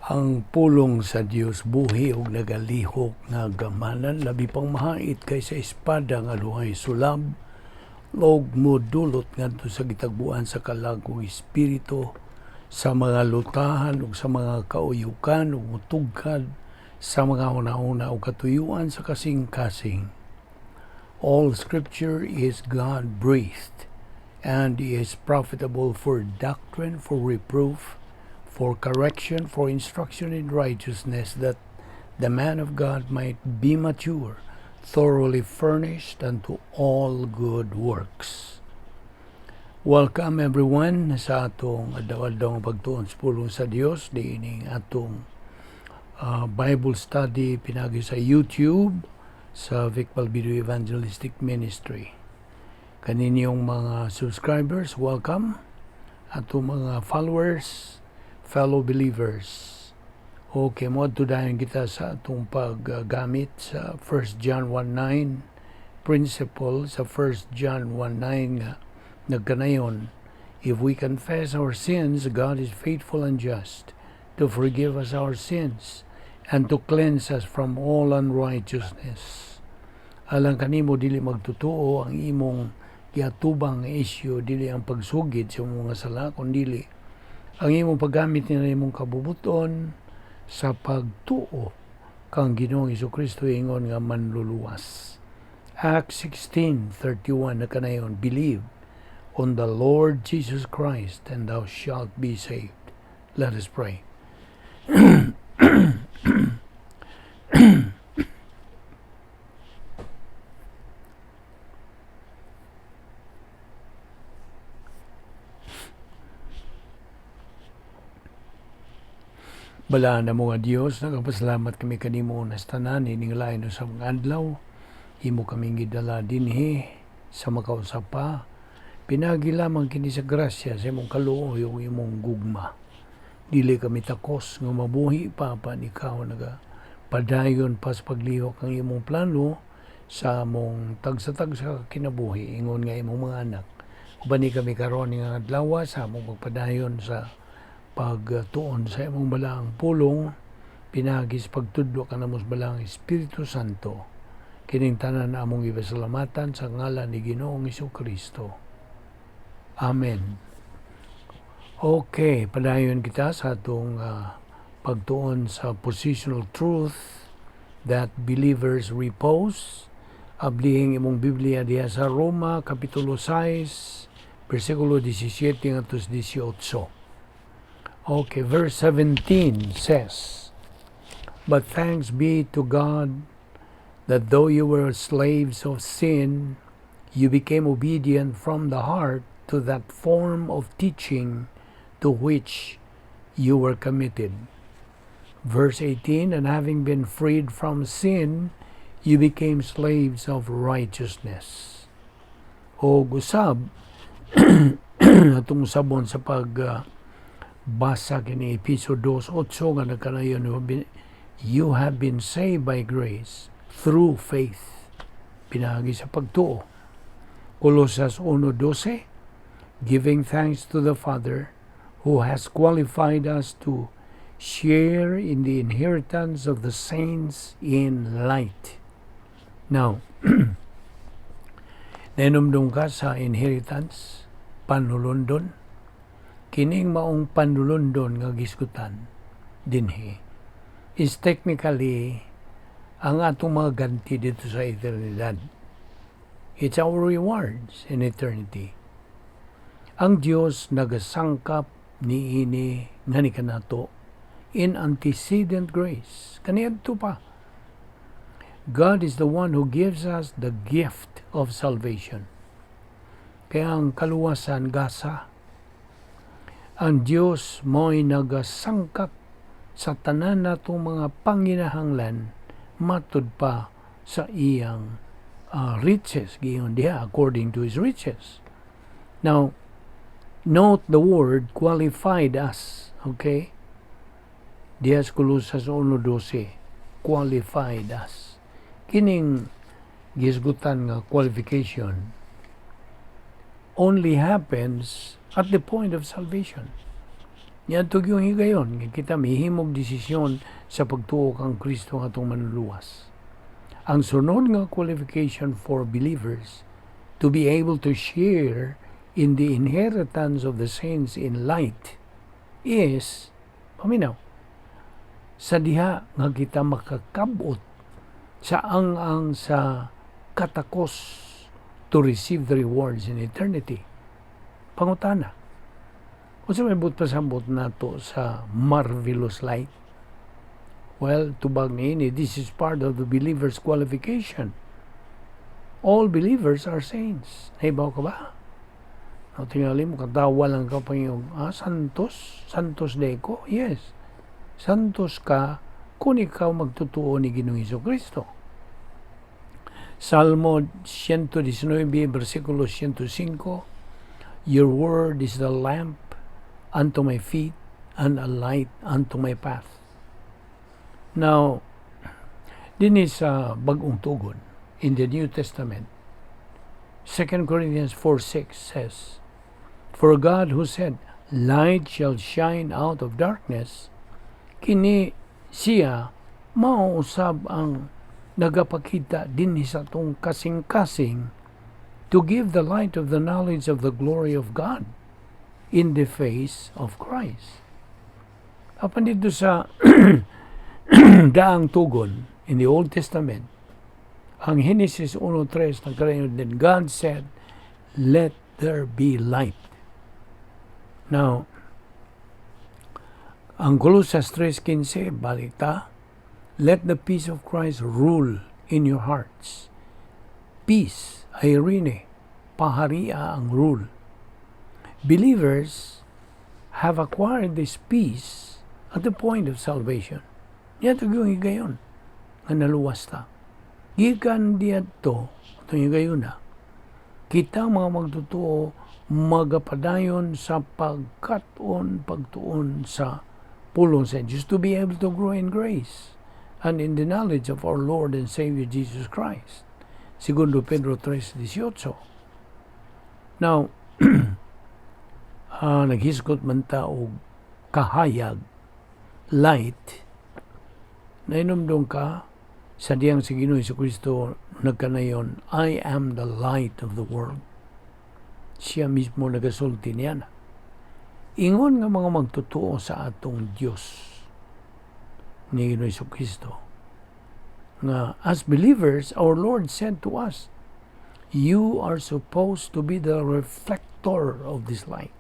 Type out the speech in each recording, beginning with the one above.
Ang pulong sa Dios buhi ug nagalihok nga gamanan labi pang mahait kaysa espada nga luhay sulab ug modulot ngadto sa gitagbuan sa kalagong espiritu sa mga lutahan ug sa mga kauyukan ug mutugkad sa mga una-una ug katuyuan sa kasing-kasing. All scripture is God-breathed and is profitable for doctrine, for reproof, for correction, for instruction in righteousness, that the man of God might be mature, thoroughly furnished unto all good works. Welcome everyone sa atong adlaw-adlaw nga pagtuon sa pulong sa Dios diining atong Bible study pinagi sa YouTube sa Balbido Evangelistic Ministry. Kaninyong mga subscribers, welcome. Atong mga followers, fellow believers. Okay, moadto dayon kita sa atong paggamit sa 1 John 1:9 principle sa 1 John 1:9 nga nagkanayon, if we confess our sins, God is faithful and just to forgive us our sins and to cleanse us from all unrighteousness. Alang kanimo dili magtutuo ang imong giatubang issue, dili ang pagsugid sa mga sala, kundi ang imong paggamit nila imong kabubuton sa pagtuo kang Ginoong Jesucristo ingon nga manluluwas. Acts 16:31 na kanayon, believe on the Lord Jesus Christ and thou shalt be saved. Let us pray. Balaan na mga Diyos, nagapasalamat kami kanimo na tanan ining lain sa mga adlaw. Imo kaming gidala dinhi sa makausapa. Pinagi lamang kini sa grasya sa imong kaluoy ug imong gugma. Dili kami takos nga mabuhi pa ikaw naga padayon pa sa paglihok ang imong plano sa among tagsa kinabuhi ingon nga imong mga anak. Ubani kami karon nga adlaw sa among pagpadayon sa pagtuon sa imong balaang pulong, pinagis pagtudlo ka namos balaang Espiritu Santo. Kining tanan among ipasalamatan sa ngalan ni Ginoong Jesucristo. Amen. Okay, padayon kita sa atong pagtuon sa Positional Truth, that Believers Repose. Ablihing imong Biblia diha sa Roma kapitulo 6 versikulo 17 ngadto 18. Okay, verse 17 says, but thanks be to God that though you were slaves of sin, you became obedient from the heart to that form of teaching to which you were committed. Verse 18, and having been freed from sin, you became slaves of righteousness. O gusab, atong sabon sa basa kini Episodio 2:8 nga nagkanayon, you have been saved by grace through faith. Pinagi sa pagtuo. Colosas 1:12, giving thanks to the Father who has qualified us to share in the inheritance of the saints in light. Now, nainumdum ka sa inheritance, panulundon, kining maong panulundon nga gisgutan dinhi is technically ang atong mga ganti dito sa eternidad. It's our rewards in eternity. Ang Dios nagasangkap niini nga ni kanato in antecedent grace. Kaniadto pa. God is the one who gives us the gift of salvation. Kaya ang kaluwasan gasa. Ang Diyos mo'y nagasangkap sa tanan natong mga panginahanglan matud pa sa iyang riches, giyon diha, according to His riches. Now, note the word qualified us, okay? Diha sa Colosas 1:12, qualified us. Kining gisgutan nga qualification only happens at the point of salvation. Yan to yung higayon, kita mihimog desisyon sa pagtuo kang Kristo nga itong manluluwas. Ang sunod nga qualification for believers to be able to share in the inheritance of the saints in light is, paminaw, sa diha nga kita makakabot sa ang sa katakos to receive the rewards in eternity. Pangutana, kung sa may pasambot na to sa marvelous light, well, tubag niini, this is part of the believer's qualification. All believers are saints. Naibaw ka ba? O tingali mo, katawa lang ka pa yung, santos? Santos de ko? Yes. Santos ka kung ikaw magtutuo ni Ginoong Jesucristo. Salmo 119, versikulo 105, Your word is the lamp unto my feet and a light unto my path. Now, din sa bagong tugon in the New Testament, 2 Corinthians 4:6 says, For God who said, Light shall shine out of darkness, kini siya mauusab ang nagapakita din sa tong kasing-kasing to give the light of the knowledge of the glory of God in the face of Christ. Apan dito sa daang tugon in the Old Testament, ang Genesis 1:3 nagkarayon din, God said, Let there be light. Now, ang Colossus 3:15, balita, Let the peace of Christ rule in your hearts. Peace, irene, paharia ang rule. Believers have acquired this peace at the point of salvation. Yan ito yung higayon nga naluwas ta. Gikan diyan to, ito yung higayon na, kita mga magtutuo magapadayon sa pagtuon sa pulong sa Diyos to be able to grow in grace and in the knowledge of our Lord and Savior Jesus Christ. Segundo Pedro 3:18. Now, naghisgot man ta og kahayag, light, nainumdong ka sa diyang si Ginoong Jesucristo nagkanayon, I am the light of the world. Siya mismo nagasulti niya na. Ingon nga mga magtutuo sa atong Diyos ni Ginoong Jesucristo nga as believers, our Lord said to us, you are supposed to be the reflector of this light.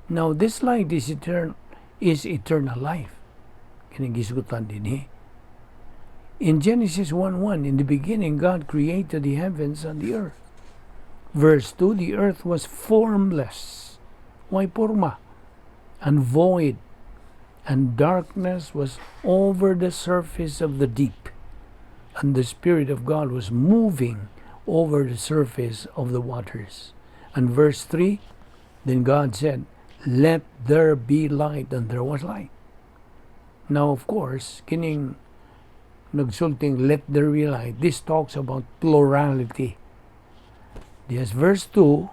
Now, this light is eternal life. Kinigisgutan din In Genesis 1:1, in the beginning, God created the heavens and the earth. Verse 2, the earth was formless, way porma, and void, and darkness was over the surface of the deep, and the Spirit of God was moving over the surface of the waters. And verse 3, then God said, let there be light, and there was light. Now, of course, kining nagsulting let there be light, this talks about plurality. Yes, verse 2,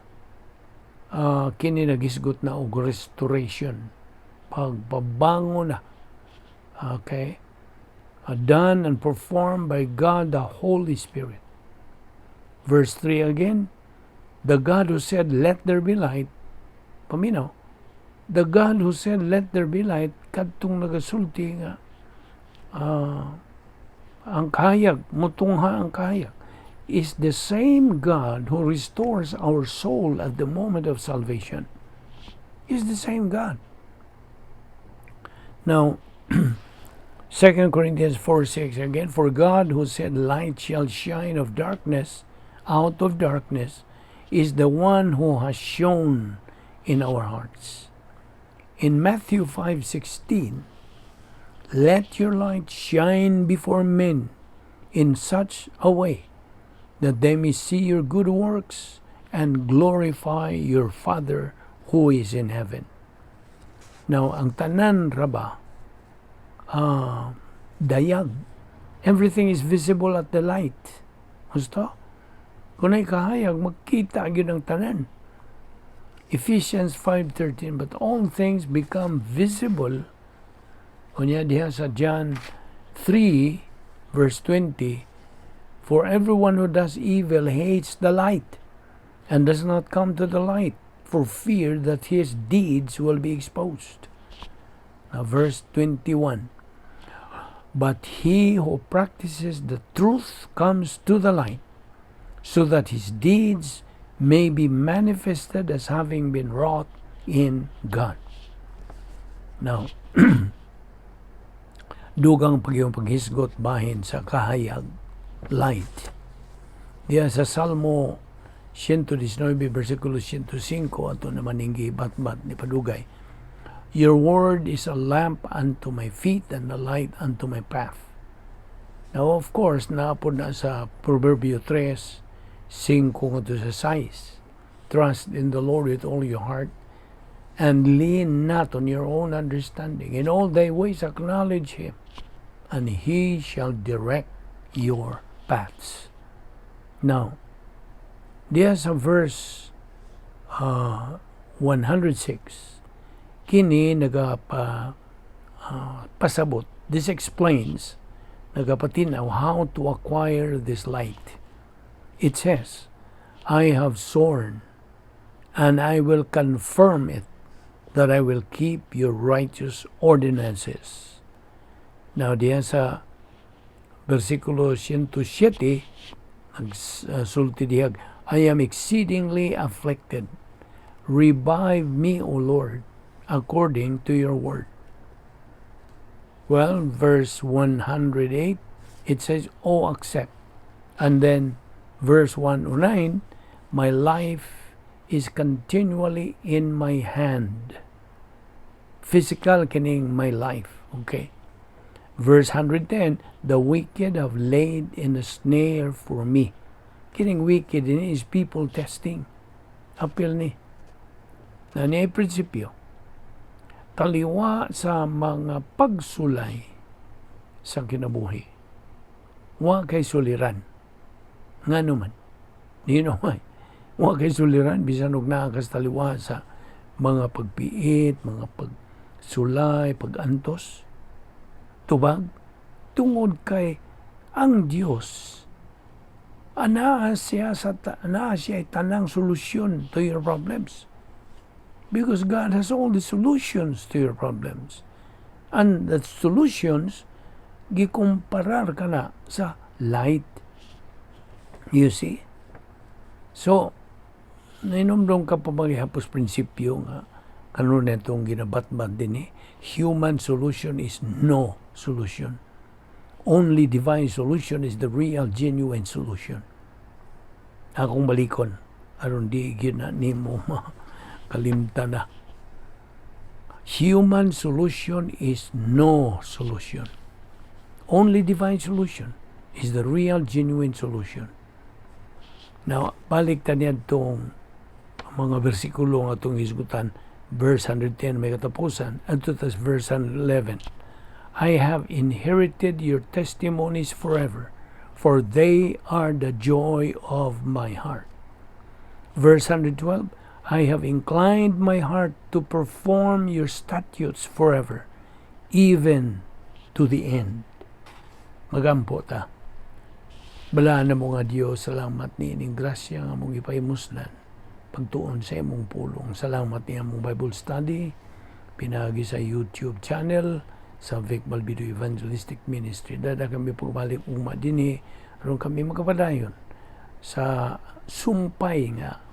kini nagisgot na og restoration, pagbabango na, okay, done and performed by God the Holy Spirit. Verse 3 again, the God who said let there be light, paminaw, the God who said let there be light, kadtong nagasulti nga ang kahayag, mutungha ang kahayag, is the same God who restores our soul at the moment of salvation. Is the same God. Now, 2 Corinthians 4:6 again, for God who said light shall shine out of darkness is the one who has shone in our hearts. In Matthew 5:16, let your light shine before men in such a way that they may see your good works and glorify your Father who is in heaven. Now, ang tanan raba, dayag. Everything is visible at the light. Gusto? Kung ay kahayag, magkita yun ang tanan. Ephesians 5:13, but all things become visible. Kunya diha sa John 3, verse 20, for everyone who does evil hates the light and does not come to the light for fear that his deeds will be exposed. Now, verse 21, but he who practices the truth comes to the light, so that his deeds may be manifested as having been wrought in God. Now, dugang paghisgot bahin sa kahayag, light. Diya sa Salmo 119, versikulo 105, ato naman yung gibatbat ni Padugay, your word is a lamp unto my feet and a light unto my path. Now, of course, naapod na sa Proverbio 3, 5 to sa 6. Trust in the Lord with all your heart and lean not on your own understanding. In all thy ways acknowledge Him, and He shall direct your paths. Now, diya sa verse 106, kini pasabot. This explains, nagapatinaw how to acquire this light. It says, I have sworn, and I will confirm it, that I will keep your righteous ordinances. Now, diyan sa versikulo 107, nagsulti dihag, I am exceedingly afflicted. Revive me, O Lord, according to your word. Well, verse 108, it says, oh, accept. And then, verse 109, my life is continually in my hand. Physical kining my life, okay? Verse 110, the wicked have laid in a snare for me. Kining wicked in is people testing. Apil ni. Na niya prinsipyo. Taliwa sa mga pagsulay sa kinabuhi. Wa kay suliran. Nga naman. Wa kay suliran, bisan og naakas taliwa sa mga pagpiit, mga pagsulay, pagantos. Tubag, tungod kay ang Diyos, anaa siya ay tanang solusyon to your problems. Because God has all the solutions to your problems. And the solutions, gikumparar ka na sa light. You see? So, nainomdom ka pa maghihapos prinsipyo nga kanon itong ginabatbat din human solution is no solution. Only divine solution is the real, genuine solution. Akong balikon, aron di gina nimo kalimtan na. Human solution is no solution. Only divine solution is the real, genuine solution. Now, balik ta niya itong mga versikulo nga itong hisgutan, verse 110 may katapusan, at ito tas verse 111. I have inherited your testimonies forever, for they are the joy of my heart. Verse 112, I have inclined my heart to perform your statutes forever, even to the end. Magampo ta. Balaan na mo nga Diyos, salamat ni ining grasya nga mong ipaimuslan. Pagtuon sa imong pulong. Salamat ni among Bible study, pinagi sa YouTube channel, sa Balbido Evangelistic Ministry. Dada kami pagbalik uma din aron kami makapadayon sa sumpay nga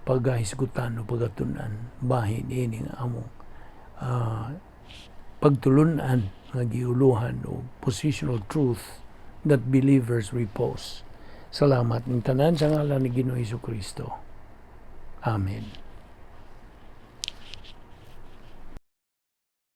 paghisgutan o pagatunan bahin ini nga among pagtulunan nga giuluhan o positional truth that believers repose. Salamat ng tanan sa ngalan ni Ginoong Hesukristo. Amen.